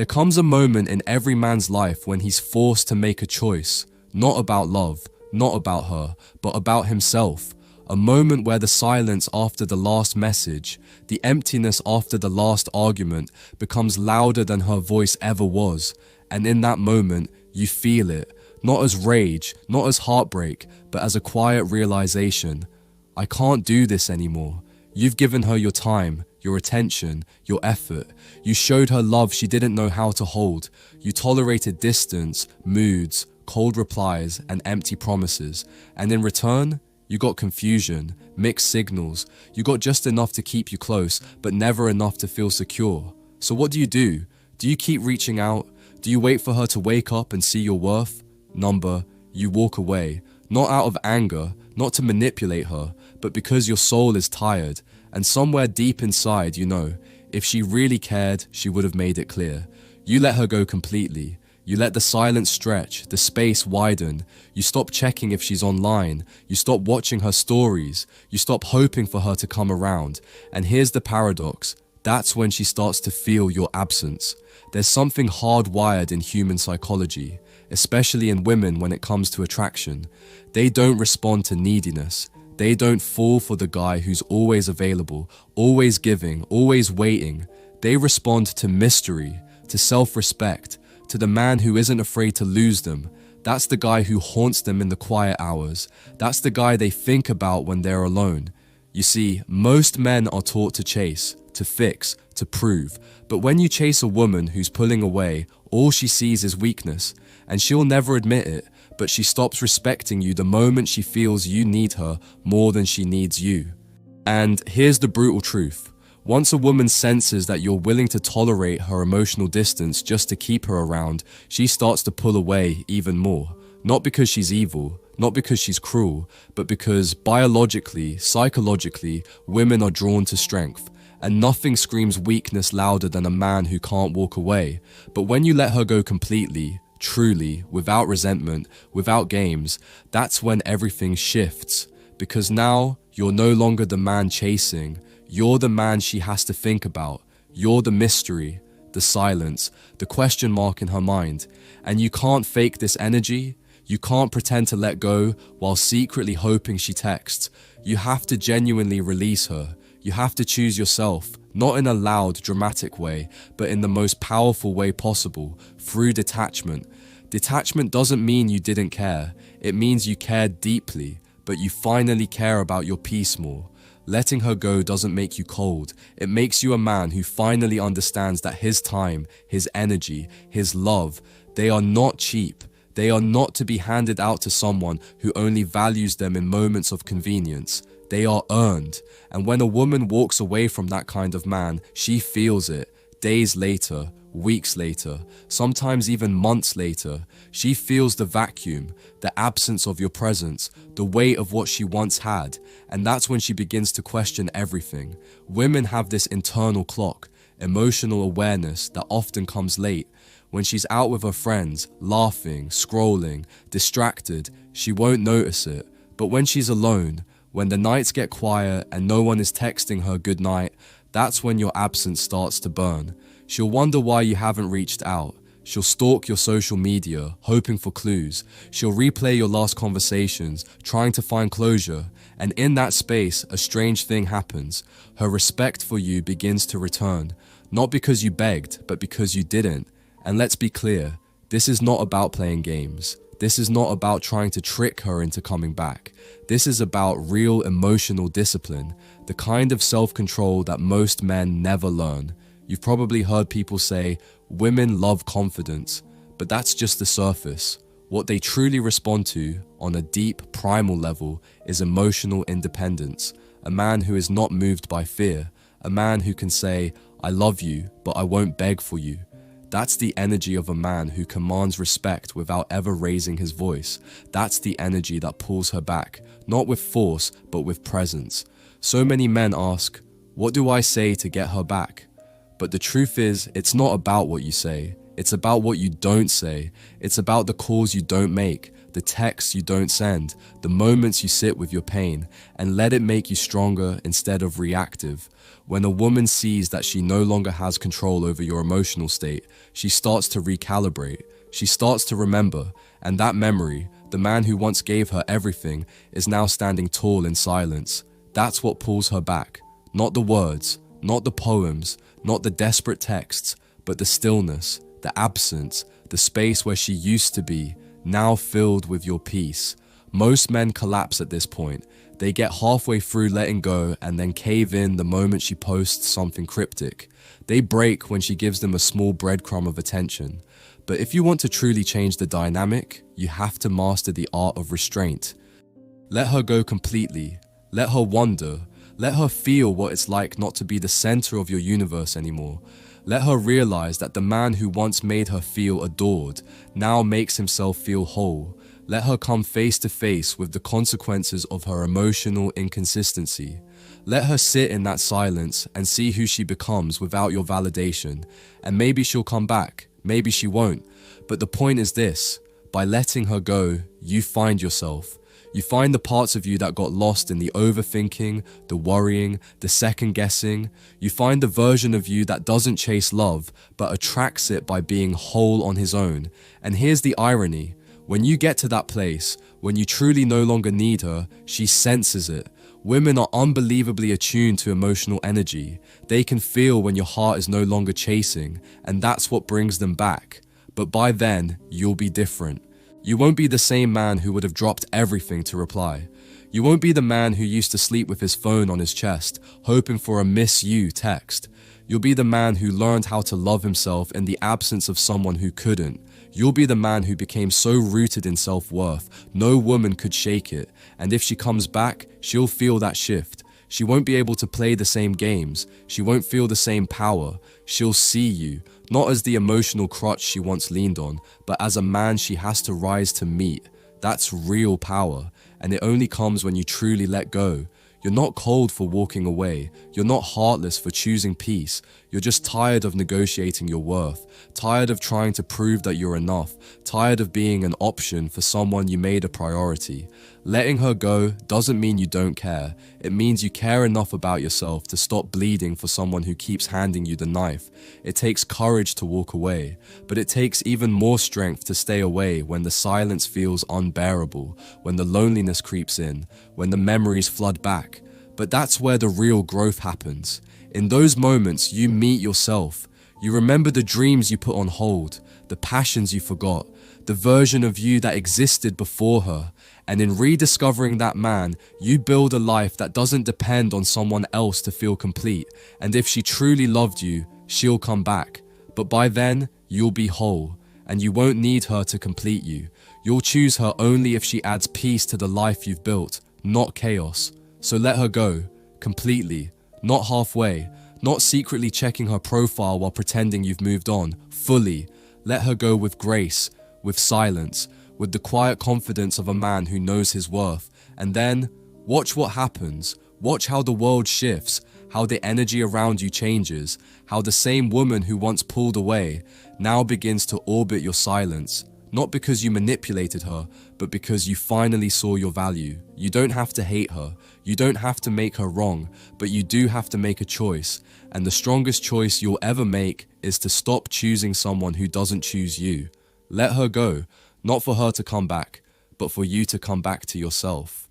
There comes a moment in every man's life when he's forced to make a choice, not about love, not about her, but about himself. A moment where the silence after the last message, the emptiness after the last argument becomes louder than her voice ever was. And in that moment, you feel it, not as rage, not as heartbreak, but as a quiet realization. I can't do this anymore. You've given her your time, your attention, your effort. You showed her love she didn't know how to hold. You tolerated distance, moods, cold replies, and empty promises. And in return, you got confusion, mixed signals. You got just enough to keep you close, but never enough to feel secure. So what do? Do you keep reaching out? Do you wait for her to wake up and see your worth? Number, you walk away, not out of anger, not to manipulate her, but because your soul is tired. And somewhere deep inside, you know, if she really cared, she would have made it clear. You let her go completely. You let the silence stretch, the space widen. You stop checking if she's online. You stop watching her stories. You stop hoping for her to come around. And here's the paradox. That's when she starts to feel your absence. There's something hardwired in human psychology, especially in women when it comes to attraction. They don't respond to neediness. They don't fall for the guy who's always available, always giving, always waiting. They respond to mystery, to self-respect, to the man who isn't afraid to lose them. That's the guy who haunts them in the quiet hours. That's the guy they think about when they're alone. You see, most men are taught to chase, to fix, to prove. But when you chase a woman who's pulling away, all she sees is weakness. And she'll never admit it, but she stops respecting you the moment she feels you need her more than she needs you. And here's the brutal truth. Once a woman senses that you're willing to tolerate her emotional distance just to keep her around, she starts to pull away even more. Not because she's evil, not because she's cruel, but because biologically, psychologically, women are drawn to strength. And nothing screams weakness louder than a man who can't walk away. But when you let her go completely, truly, without resentment, without games, that's when everything shifts. Because now, you're no longer the man chasing. You're the man she has to think about. You're the mystery, the silence, the question mark in her mind. And you can't fake this energy. You can't pretend to let go while secretly hoping she texts. You have to genuinely release her. You have to choose yourself, not in a loud, dramatic way, but in the most powerful way possible, through detachment. Detachment doesn't mean you didn't care. It means you cared deeply, but you finally care about your peace more. Letting her go doesn't make you cold. It makes you a man who finally understands that his time, his energy, his love, they are not cheap. They are not to be handed out to someone who only values them in moments of convenience. They are earned. And when a woman walks away from that kind of man, she feels it. Days later, weeks later, sometimes even months later, she feels the vacuum, the absence of your presence, the weight of what she once had, and that's when she begins to question everything. Women have this internal clock, emotional awareness that often comes late. When she's out with her friends, laughing, scrolling, distracted, she won't notice it. But when she's alone, when the nights get quiet and no one is texting her good night, that's when your absence starts to burn. She'll wonder why you haven't reached out. She'll stalk your social media, hoping for clues. She'll replay your last conversations, trying to find closure. And in that space, a strange thing happens. Her respect for you begins to return. Not because you begged, but because you didn't. And let's be clear, this is not about playing games. This is not about trying to trick her into coming back. This is about real emotional discipline, the kind of self-control that most men never learn. You've probably heard people say, women love confidence, but that's just the surface. What they truly respond to, on a deep, primal level, is emotional independence. A man who is not moved by fear. A man who can say, I love you, but I won't beg for you. That's the energy of a man who commands respect without ever raising his voice. That's the energy that pulls her back, not with force, but with presence. So many men ask, what do I say to get her back? But the truth is, it's not about what you say. It's about what you don't say. It's about the calls you don't make, the texts you don't send, the moments you sit with your pain, and let it make you stronger instead of reactive. When a woman sees that she no longer has control over your emotional state, she starts to recalibrate. She starts to remember, and that memory, the man who once gave her everything, is now standing tall in silence. That's what pulls her back. Not the words, not the poems, not the desperate texts, but the stillness, the absence, the space where she used to be, now filled with your peace. Most men collapse at this point. They get halfway through letting go and then cave in the moment she posts something cryptic. They break when she gives them a small breadcrumb of attention. But if you want to truly change the dynamic, you have to master the art of restraint. Let her go completely. Let her wander. Let her feel what it's like not to be the center of your universe anymore. Let her realize that the man who once made her feel adored now makes himself feel whole. Let her come face to face with the consequences of her emotional inconsistency. Let her sit in that silence and see who she becomes without your validation. And maybe she'll come back, maybe she won't. But the point is this: by letting her go, you find yourself. You find the parts of you that got lost in the overthinking, the worrying, the second guessing. You find the version of you that doesn't chase love, but attracts it by being whole on his own. And here's the irony: when you get to that place, when you truly no longer need her, she senses it. Women are unbelievably attuned to emotional energy. They can feel when your heart is no longer chasing, and that's what brings them back. But by then, you'll be different. You won't be the same man who would have dropped everything to reply. You won't be the man who used to sleep with his phone on his chest, hoping for a miss you text. You'll be the man who learned how to love himself in the absence of someone who couldn't. You'll be the man who became so rooted in self-worth, no woman could shake it. And if she comes back, she'll feel that shift. She won't be able to play the same games. She won't feel the same power. She'll see you, not as the emotional crutch she once leaned on, but as a man she has to rise to meet. That's real power, and it only comes when you truly let go. You're not cold for walking away. You're not heartless for choosing peace. You're just tired of negotiating your worth, tired of trying to prove that you're enough, tired of being an option for someone you made a priority. Letting her go doesn't mean you don't care. It means you care enough about yourself to stop bleeding for someone who keeps handing you the knife. It takes courage to walk away, but it takes even more strength to stay away when the silence feels unbearable, when the loneliness creeps in, when the memories flood back. But that's where the real growth happens. In those moments, you meet yourself. You remember the dreams you put on hold, the passions you forgot, the version of you that existed before her. And in rediscovering that man, you build a life that doesn't depend on someone else to feel complete. And if she truly loved you, she'll come back. But by then, you'll be whole, and you won't need her to complete you. You'll choose her only if she adds peace to the life you've built, not chaos. So let her go, completely, not halfway, not secretly checking her profile while pretending you've moved on, fully. Let her go with grace, with silence, with the quiet confidence of a man who knows his worth. And then, watch what happens. Watch how the world shifts, how the energy around you changes, how the same woman who once pulled away now begins to orbit your silence. Not because you manipulated her, but because you finally saw your value. You don't have to hate her. You don't have to make her wrong, but you do have to make a choice. And the strongest choice you'll ever make is to stop choosing someone who doesn't choose you. Let her go, not for her to come back, but for you to come back to yourself.